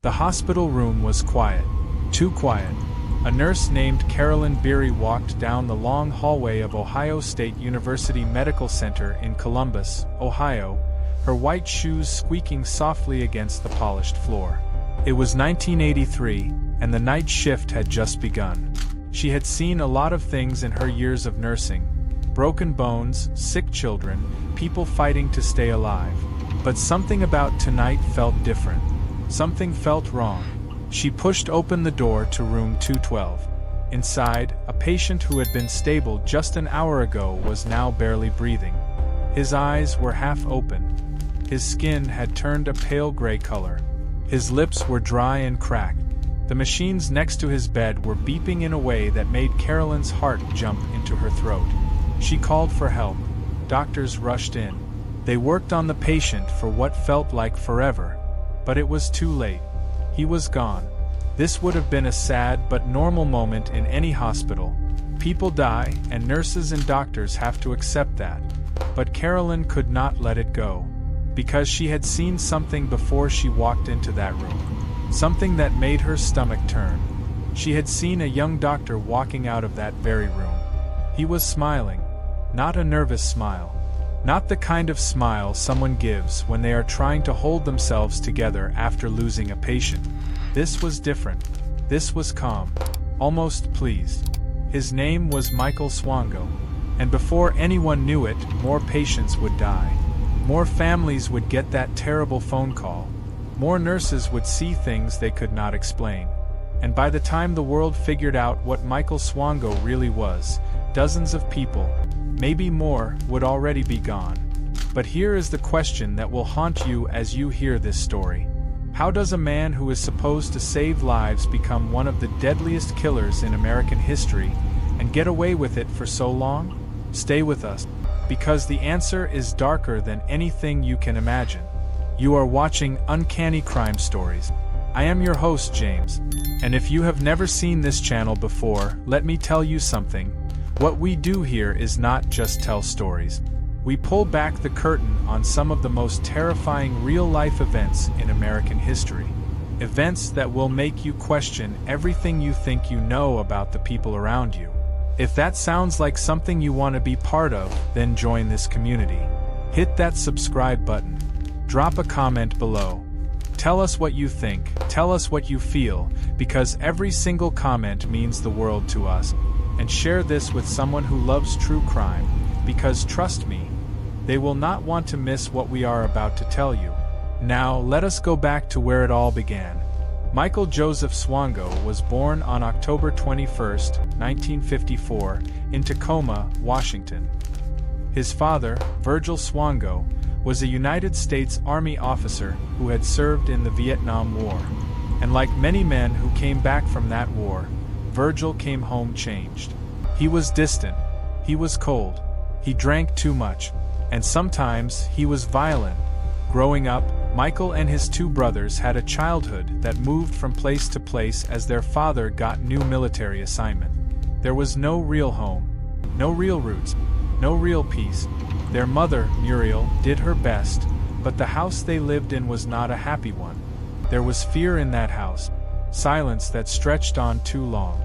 The hospital room was quiet. Too quiet. A nurse named Carolyn Beery walked down the long hallway of Ohio State University Medical Center in Columbus, Ohio, her white shoes squeaking softly against the polished floor. It was 1983, and the night shift had just begun. She had seen a lot of things in her years of nursing: broken bones, sick children, people fighting to stay alive. But something about tonight felt different. Something felt wrong. She pushed open the door to room 212. Inside, a patient who had been stable just an hour ago was now barely breathing. His eyes were half open. His skin had turned a pale gray color. His lips were dry and cracked. The machines next to his bed were beeping in a way that made Carolyn's heart jump into her throat. She called for help. Doctors rushed in. They worked on the patient for what felt like forever. But it was too late. He was gone. This would have been a sad but normal moment in any hospital. People die, and nurses and doctors have to accept that. But Carolyn could not let it go. Because she had seen something before she walked into that room. Something that made her stomach turn. She had seen a young doctor walking out of that very room. He was smiling. Not a nervous smile. Not the kind of smile someone gives when they are trying to hold themselves together after losing a patient. This was different. This was calm. Almost pleased. His name was Michael Swango. And before anyone knew it, more patients would die. More families would get that terrible phone call. More nurses would see things they could not explain. And by the time the world figured out what Michael Swango really was, dozens of people, maybe more, would already be gone. But here is the question that will haunt you as you hear this story. How does a man who is supposed to save lives become one of the deadliest killers in American history, and get away with it for so long? Stay with us, because the answer is darker than anything you can imagine. You are watching Uncanny Crime Stories. I am your host, James, and if you have never seen this channel before, let me tell you something. What we do here is not just tell stories. We pull back the curtain on some of the most terrifying real-life events in American history. Events that will make you question everything you think you know about the people around you. If that sounds like something you want to be part of, then join this community. Hit that subscribe button. Drop a comment below. Tell us what you think, tell us what you feel, because every single comment means the world to us. And share this with someone who loves true crime, because trust me, they will not want to miss what we are about to tell you. Now, let us go back to where it all began. Michael Joseph Swango was born on October 21, 1954, in Tacoma, Washington. His father, Virgil Swango, was a United States Army officer who had served in the Vietnam War. And like many men who came back from that war, Virgil came home changed. He was distant. He was cold. He drank too much. And sometimes he was violent. Growing up, Michael and his two brothers had a childhood that moved from place to place as their father got new military assignment. There was no real home, no real roots, no real peace. Their mother, Muriel, did her best, but the house they lived in was not a happy one. There was fear in that house, silence that stretched on too long,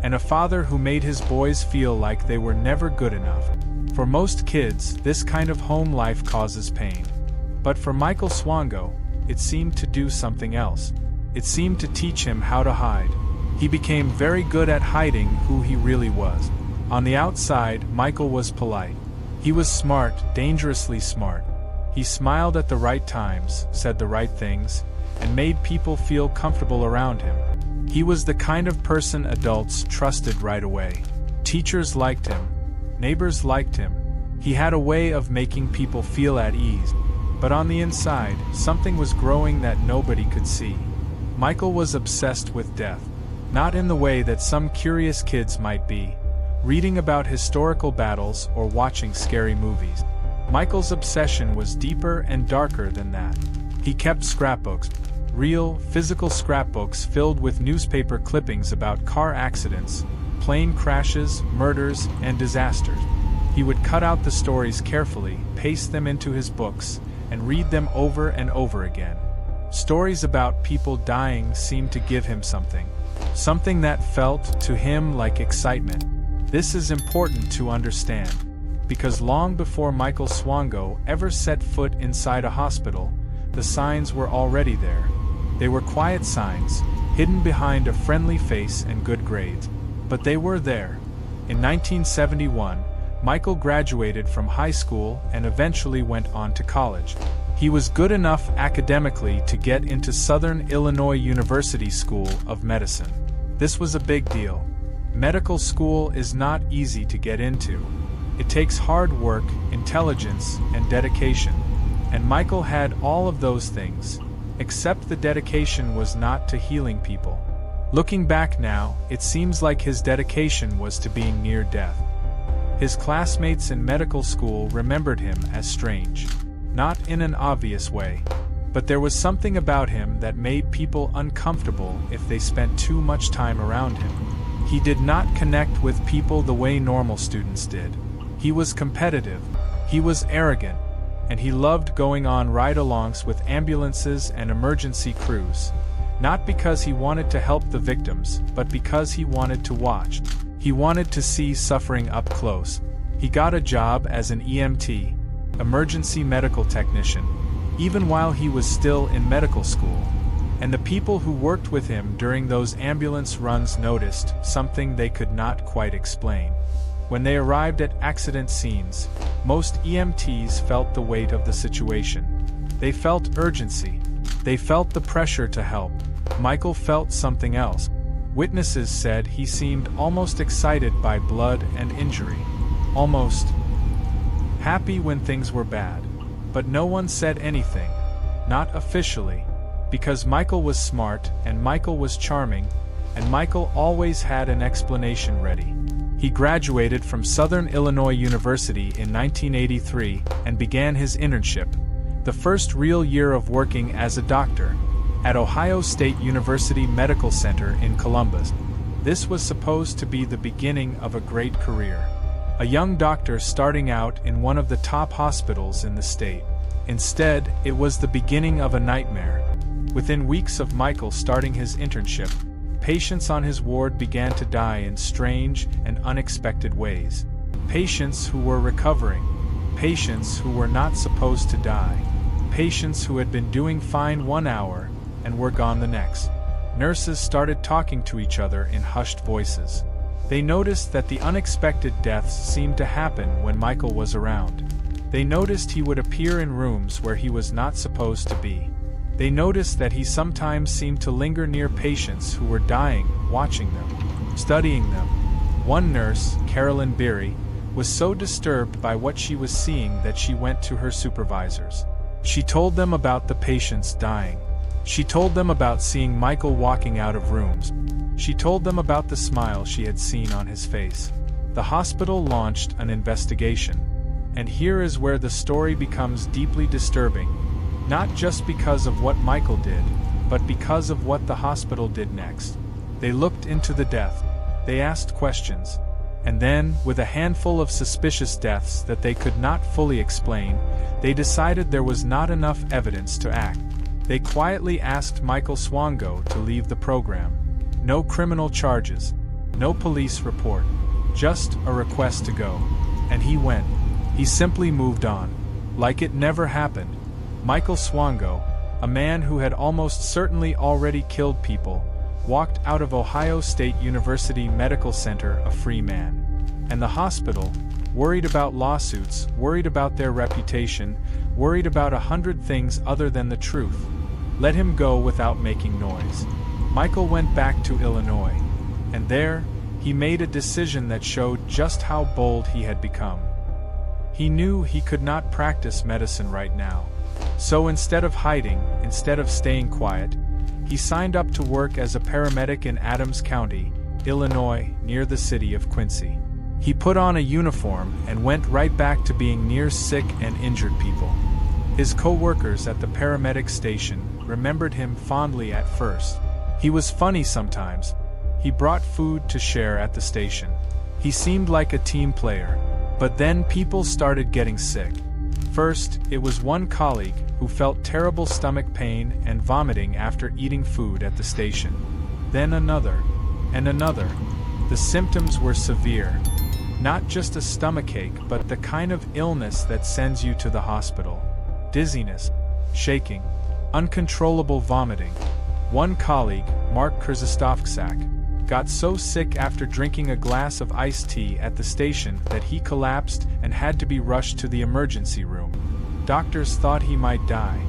and a father who made his boys feel like they were never good enough. For most kids, this kind of home life causes pain. But for Michael Swango, it seemed to do something else. It seemed to teach him how to hide. He became very good at hiding who he really was. On the outside, Michael was polite. He was smart, dangerously smart. He smiled at the right times, said the right things, and made people feel comfortable around him. He was the kind of person adults trusted right away. Teachers liked him. Neighbors liked him. He had a way of making people feel at ease. But on the inside, something was growing that nobody could see. Michael was obsessed with death. Not in the way that some curious kids might be, reading about historical battles or watching scary movies. Michael's obsession was deeper and darker than that. He kept scrapbooks, real, physical scrapbooks filled with newspaper clippings about car accidents, plane crashes, murders, and disasters. He would cut out the stories carefully, paste them into his books, and read them over and over again. Stories about people dying seemed to give him something. Something that felt to him like excitement. This is important to understand, because long before Michael Swango ever set foot inside a hospital, the signs were already there. They were quiet signs, hidden behind a friendly face and good grades. But they were there. In 1971, Michael graduated from high school and eventually went on to college. He was good enough academically to get into Southern Illinois University School of Medicine. This was a big deal. Medical school is not easy to get into. It takes hard work, intelligence, and dedication. And Michael had all of those things, except the dedication was not to healing people. Looking back now, it seems like his dedication was to being near death. His classmates in medical school remembered him as strange. Not in an obvious way, but there was something about him that made people uncomfortable if they spent too much time around him. He did not connect with people the way normal students did. He was competitive, he was arrogant, and he loved going on ride-alongs with ambulances and emergency crews. Not because he wanted to help the victims, but because he wanted to watch. He wanted to see suffering up close. He got a job as an EMT, emergency medical technician, even while he was still in medical school. And the people who worked with him during those ambulance runs noticed something they could not quite explain. When they arrived at accident scenes, most EMTs felt the weight of the situation. They felt urgency. They felt the pressure to help. Michael felt something else. Witnesses said he seemed almost excited by blood and injury. Almost happy when things were bad. But no one said anything. Not officially. Because Michael was smart, and Michael was charming, and Michael always had an explanation ready. He graduated from Southern Illinois University in 1983 and began his internship, the first real year of working as a doctor, at Ohio State University Medical Center in Columbus. This was supposed to be the beginning of a great career. A young doctor starting out in one of the top hospitals in the state. Instead, it was the beginning of a nightmare. Within weeks of Michael starting his internship, patients on his ward began to die in strange and unexpected ways. Patients who were recovering. Patients who were not supposed to die. Patients who had been doing fine 1 hour and were gone the next. Nurses started talking to each other in hushed voices. They noticed that the unexpected deaths seemed to happen when Michael was around. They noticed he would appear in rooms where he was not supposed to be. They noticed that he sometimes seemed to linger near patients who were dying, watching them, studying them. One nurse, Carolyn Beery, was so disturbed by what she was seeing that she went to her supervisors. She told them about the patients dying. She told them about seeing Michael walking out of rooms. She told them about the smile she had seen on his face. The hospital launched an investigation. And here is where the story becomes deeply disturbing. Not just because of what Michael did, but because of what the hospital did next. They looked into the death. They asked questions. And then, with a handful of suspicious deaths that they could not fully explain, they decided there was not enough evidence to act. They quietly asked Michael Swango to leave the program. No criminal charges. No police report. Just a request to go. And he went. He simply moved on. Like it never happened. Michael Swango, a man who had almost certainly already killed people, walked out of Ohio State University Medical Center a free man. And the hospital, worried about lawsuits, worried about their reputation, worried about 100 things other than the truth, let him go without making noise. Michael went back to Illinois, and there, he made a decision that showed just how bold he had become. He knew he could not practice medicine right now. So instead of hiding, instead of staying quiet, he signed up to work as a paramedic in Adams County, Illinois, near the city of Quincy. He put on a uniform and went right back to being near sick and injured people. His co-workers at the paramedic station remembered him fondly at first. He was funny sometimes. He brought food to share at the station. He seemed like a team player. But then people started getting sick. First, it was one colleague who felt terrible stomach pain and vomiting after eating food at the station. Then another, and another. The symptoms were severe. Not just a stomachache, but the kind of illness that sends you to the hospital. Dizziness, shaking, uncontrollable vomiting. One colleague, Mark Krzysztofczak, got so sick after drinking a glass of iced tea at the station that he collapsed and had to be rushed to the emergency room. Doctors thought he might die.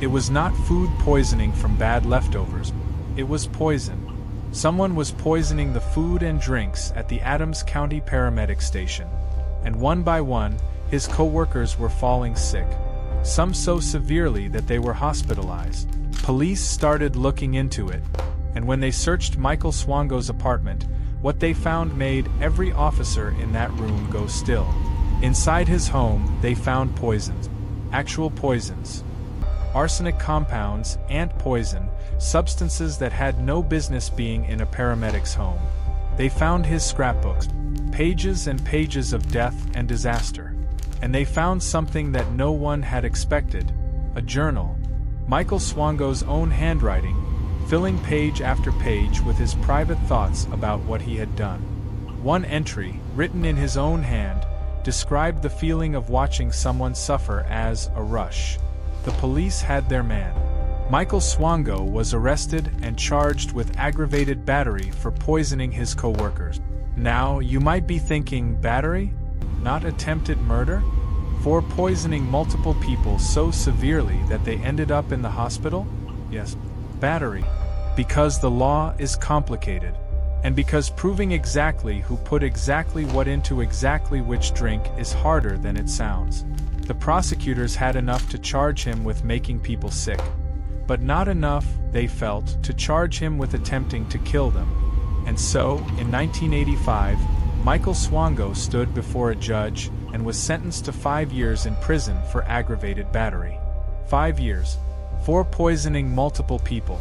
It was not food poisoning from bad leftovers. It was poison. Someone was poisoning the food and drinks at the Adams County Paramedic Station. And one by one, his co-workers were falling sick. Some so severely that they were hospitalized. Police started looking into it. And when they searched Michael Swango's apartment, what they found made every officer in that room go still. Inside his home, they found poisons. Actual poisons. Arsenic compounds, ant poison, substances that had no business being in a paramedic's home. They found his scrapbooks, pages and pages of death and disaster. And they found something that no one had expected, a journal. Michael Swango's own handwriting, filling page after page with his private thoughts about what he had done. One entry, written in his own hand, described the feeling of watching someone suffer as a rush. The police had their man. Michael Swango was arrested and charged with aggravated battery for poisoning his co-workers. Now, you might be thinking, battery? Not attempted murder? For poisoning multiple people so severely that they ended up in the hospital? Yes, battery. Because the law is complicated. And because proving exactly who put exactly what into exactly which drink is harder than it sounds. The prosecutors had enough to charge him with making people sick. But not enough, they felt, to charge him with attempting to kill them. And so, in 1985, Michael Swango stood before a judge and was sentenced to 5 years in prison for aggravated battery. 5 years. For poisoning multiple people.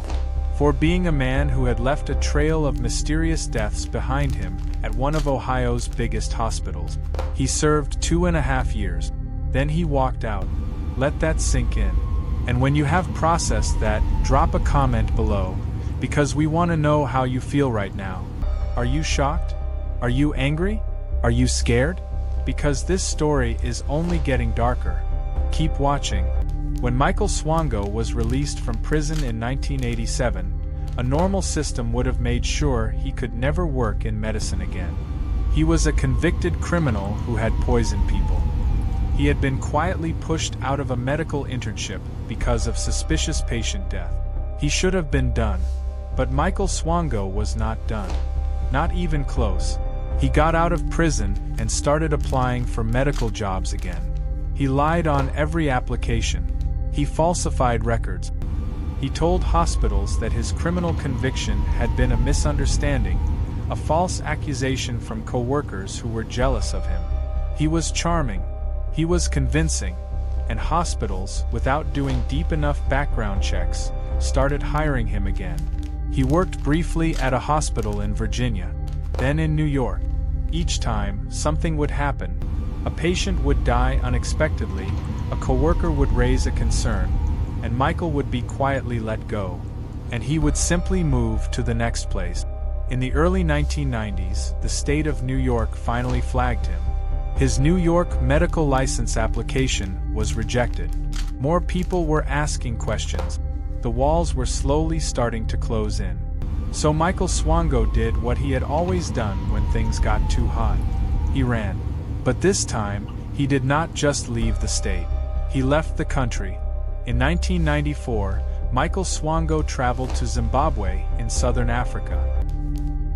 For being a man who had left a trail of mysterious deaths behind him at one of Ohio's biggest hospitals. He served 2.5 years. Then he walked out. Let that sink in. And when you have processed that, drop a comment below, because we want to know how you feel right now. Are you shocked? Are you angry? Are you scared? Because this story is only getting darker. Keep watching. When Michael Swango was released from prison in 1987, a normal system would have made sure he could never work in medicine again. He was a convicted criminal who had poisoned people. He had been quietly pushed out of a medical internship because of suspicious patient death. He should have been done. But Michael Swango was not done. Not even close. He got out of prison and started applying for medical jobs again. He lied on every application. He falsified records. He told hospitals that his criminal conviction had been a misunderstanding, a false accusation from co-workers who were jealous of him. He was charming. He was convincing, and hospitals, without doing deep enough background checks, started hiring him again. He worked briefly at a hospital in Virginia, then in New York. Each time, something would happen. A patient would die unexpectedly, a coworker would raise a concern, and Michael would be quietly let go, and he would simply move to the next place. In the early 1990s, the state of New York finally flagged him. His New York medical license application was rejected. More people were asking questions. The walls were slowly starting to close in. So Michael Swango did what he had always done when things got too hot. He ran. But this time, he did not just leave the state. He left the country. In 1994, Michael Swango traveled to Zimbabwe in southern Africa.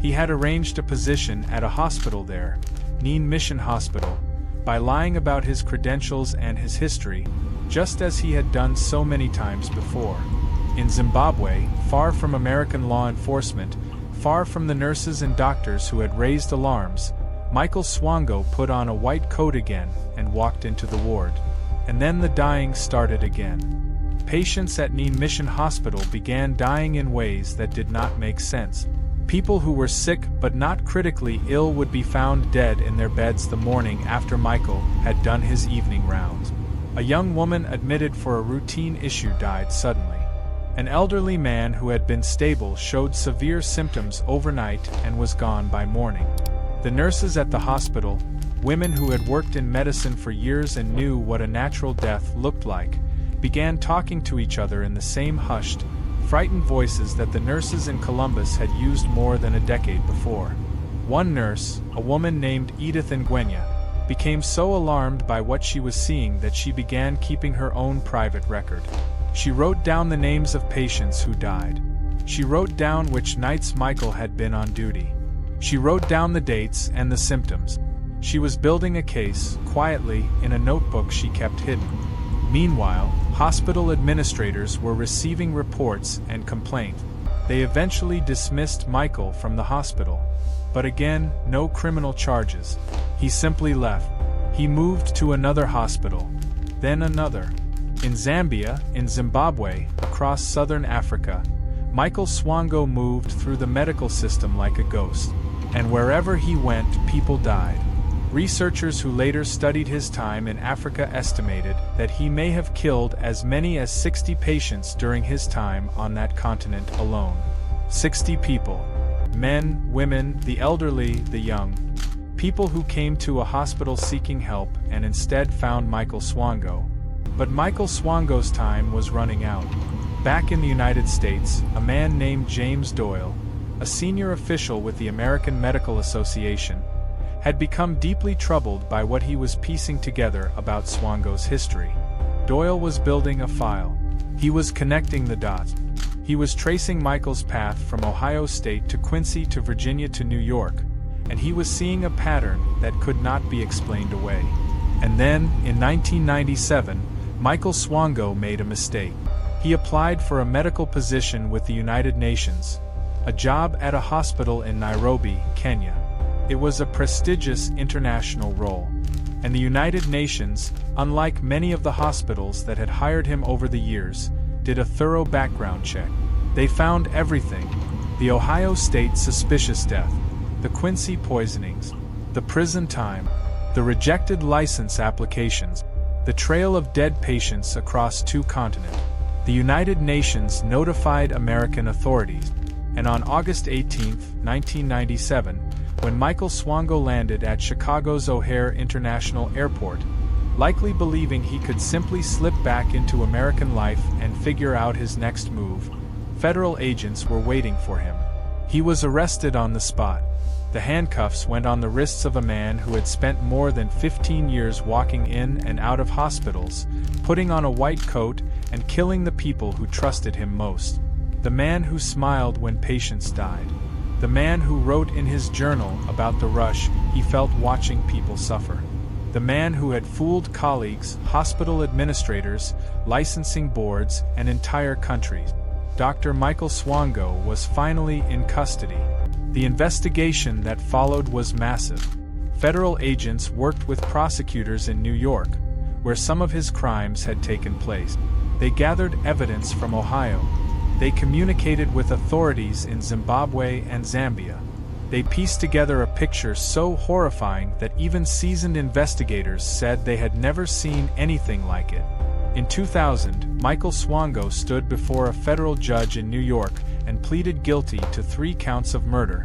He had arranged a position at a hospital there, Neen Mission Hospital, by lying about his credentials and his history, just as he had done so many times before. In Zimbabwe, far from American law enforcement, far from the nurses and doctors who had raised alarms, Michael Swango put on a white coat again and walked into the ward. And then the dying started again. Patients at Neen Mission Hospital began dying in ways that did not make sense. People who were sick but not critically ill would be found dead in their beds the morning after Michael had done his evening rounds. A young woman admitted for a routine issue died suddenly. An elderly man who had been stable showed severe symptoms overnight and was gone by morning. The nurses at the hospital, women who had worked in medicine for years and knew what a natural death looked like, began talking to each other in the same hushed, frightened voices that the nurses in Columbus had used more than a decade before. One nurse, a woman named Edith Nguyen, became so alarmed by what she was seeing that she began keeping her own private record. She wrote down the names of patients who died. She wrote down which nights Michael had been on duty. She wrote down the dates and the symptoms. She was building a case, quietly, in a notebook she kept hidden. Meanwhile, hospital administrators were receiving reports and complaints. They eventually dismissed Michael from the hospital. But again, no criminal charges. He simply left. He moved to another hospital. Then another. In Zambia, in Zimbabwe, across southern Africa, Michael Swango moved through the medical system like a ghost. And wherever he went, people died. Researchers who later studied his time in Africa estimated that he may have killed as many as 60 patients during his time on that continent alone. 60 people. Men, women, the elderly, the young. People who came to a hospital seeking help and instead found Michael Swango. But Michael Swango's time was running out. Back in the United States, a man named James Doyle, a senior official with the American Medical Association, had become deeply troubled by what he was piecing together about Swango's history. Doyle was building a file. He was connecting the dots. He was tracing Michael's path from Ohio State to Quincy to Virginia to New York, and he was seeing a pattern that could not be explained away. And then, in 1997, Michael Swango made a mistake. He applied for a medical position with the United Nations, a job at a hospital in Nairobi, Kenya. It was a prestigious international role, and the United Nations, unlike many of the hospitals that had hired him over the years, did a thorough background check. They found everything: the Ohio State suspicious death, the Quincy poisonings, the prison time, the rejected license applications, the trail of dead patients across 2 continents. The United Nations notified American authorities, and on August 18, 1997, when Michael Swango landed at Chicago's O'Hare International Airport, likely believing he could simply slip back into American life and figure out his next move, federal agents were waiting for him. He was arrested on the spot. The handcuffs went on the wrists of a man who had spent more than 15 years walking in and out of hospitals, putting on a white coat and killing the people who trusted him most. The man who smiled when patients died. The man who wrote in his journal about the rush he felt watching people suffer. The man who had fooled colleagues, hospital administrators, licensing boards, and entire countries. Dr. Michael Swango was finally in custody. The investigation that followed was massive. Federal agents worked with prosecutors in New York, where some of his crimes had taken place. They gathered evidence from Ohio. They communicated with authorities in Zimbabwe and Zambia. They pieced together a picture so horrifying that even seasoned investigators said they had never seen anything like it. In 2000, Michael Swango stood before a federal judge in New York and pleaded guilty to 3 counts of murder.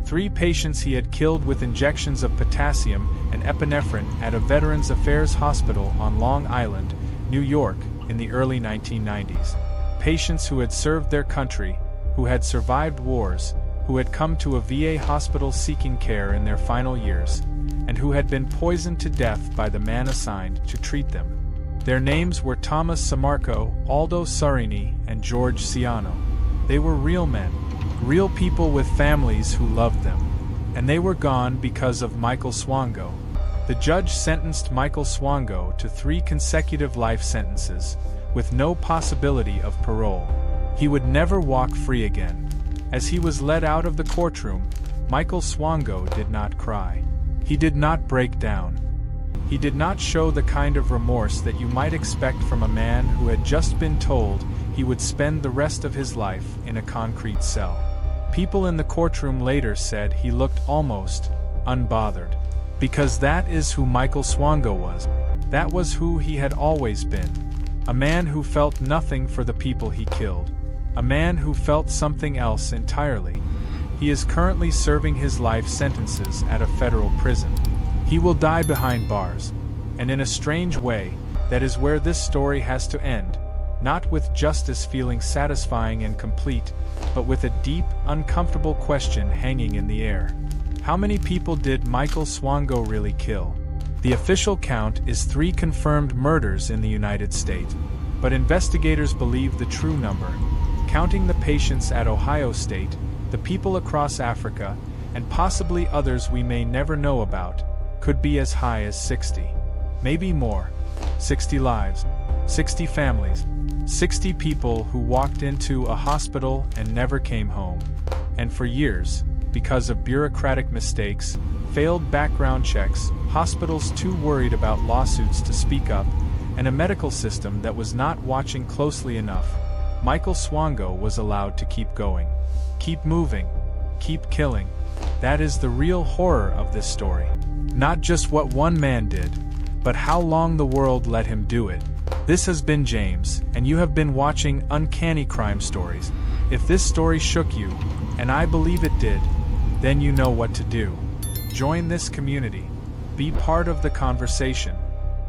3 patients he had killed with injections of potassium and epinephrine at a Veterans Affairs hospital on Long Island, New York, in the early 1990s. Patients who had served their country, who had survived wars, who had come to a VA hospital seeking care in their final years, and who had been poisoned to death by the man assigned to treat them. Their names were Thomas Samarco, Aldo Sarini, and George Ciano. They were real men, real people with families who loved them, and they were gone because of Michael Swango. The judge sentenced Michael Swango to 3 consecutive life sentences, with no possibility of parole. He would never walk free again. As he was led out of the courtroom, Michael Swango did not cry. He did not break down. He did not show the kind of remorse that you might expect from a man who had just been told he would spend the rest of his life in a concrete cell. People in the courtroom later said he looked almost unbothered. Because that is who Michael Swango was. That was who he had always been. A man who felt nothing for the people he killed. A man who felt something else entirely. He is currently serving his life sentences at a federal prison. He will die behind bars. And in a strange way, that is where this story has to end. Not with justice feeling satisfying and complete, but with a deep, uncomfortable question hanging in the air. How many people did Michael Swango really kill? The official count is 3 confirmed murders in the United States, but investigators believe the true number, counting the patients at Ohio State, the people across Africa, and possibly others we may never know about, could be as high as 60. Maybe more. 60 lives. 60 families. 60 people who walked into a hospital and never came home. And for years, because of bureaucratic mistakes, failed background checks, hospitals too worried about lawsuits to speak up, and a medical system that was not watching closely enough, Michael Swango was allowed to keep going. Keep moving. Keep killing. That is the real horror of this story. Not just what one man did, but how long the world let him do it. This has been James, and you have been watching Uncanny Crime Stories. If this story shook you, and I believe it did, then you know what to do. Join this community. Be part of the conversation.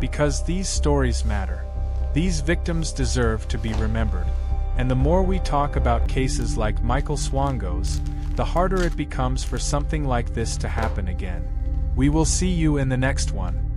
Because these stories matter. These victims deserve to be remembered. And the more we talk about cases like Michael Swango's, the harder it becomes for something like this to happen again. We will see you in the next one.